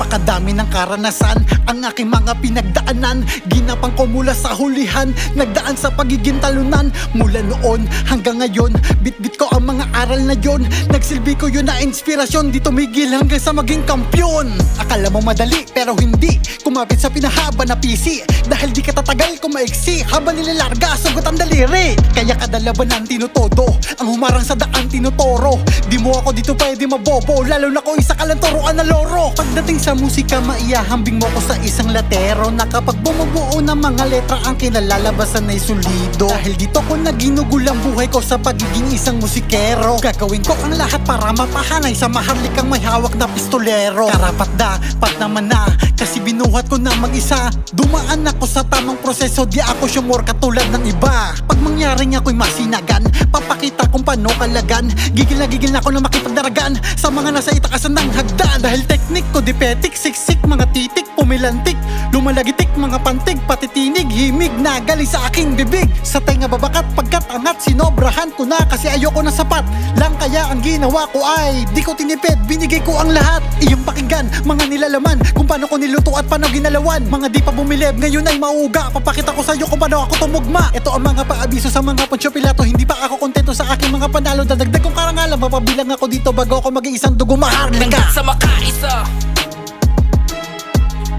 Napakadami ng karanasan ang aking mga pinagdaanan. Ginapang ko mula sa hulihan, nagdaan sa pagiging talunan. Mula noon hanggang ngayon, bitbit ko ang mga aral na yon. Nagsilbi ko yun na inspirasyon, di tumigil hanggang sa maging kampyon. Akala mo madali pero hindi, kumapit sa pinahaba na PC. Dahil di ka tatagal kung maiksi, habang nilalarga sugot ang daliri. Kaya kadalaban ang tinutodo, ang humarang sa daan tinutoro. Di mo ako dito pwede mabobo, lalo na kung isa ka lang turuan na loro. Pagdating sa musika, maiyahambing mo ko sa isang latero, na kapag bumubuo ng mga letra ang kinalalabasan ay solido. Dahil dito ko naginugol ang buhay ko sa pagiging isang musikero. Gagawin ko ang lahat para mapahanay sa maharlikang may hawak na pistolero. Karapat dapat naman na, kasi binuhat ko na mag-isa. Dumaan ako sa tamang proseso, di ako sumor katulad ng iba. Pag mangyaring ako'y masinagan, papakita kung paano kalagan. Gigil na ako na makipagdaragan sa mga nasa itakasan ng hagdan. Dahil teknik ko dipetik, siksik, mga titik, pumilantik, lumalagitik, mga pantig, patitinig, himig na galing sa aking bibig. Sa tenga babakat, pagkat angat, sinobrahan ko na kasi ayoko na sapat lang. Kaya ang ginawa ko ay di ko tinipid, binigay ko ang lahat. Iyong pakinggan, mga nilalaman, kung paano ko niluto at paano ginalawan. Mga di pa bumilib, ngayon ay mauga. Papakita ko sa'yo kung paano ako tumugma. Ito ang mga paabiso sa mga Poncio Pilato. Hindi pa ako kontento sa aking mga panalo. Dadagdag kong karangalan, mapabilang ako dito bago ako maging isang dugo maharlika. Hanggang sa makaisa,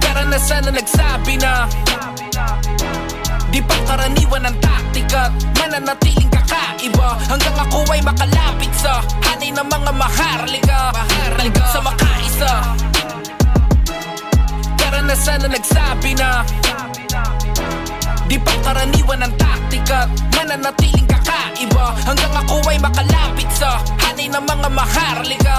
karanasan na nagsabi na di pangkaraniwan ang taktika, mananatiling kakaiba. Hanggang ako ay makalapit sa hanay ng mga maharlika. Hanggang sa makaisa, karanasan na nagsabi na di pangkaraniwan ang taktika, mananatiling kakaiba. Hanggang ako ay makalapit sa hanay ng mga maharlika.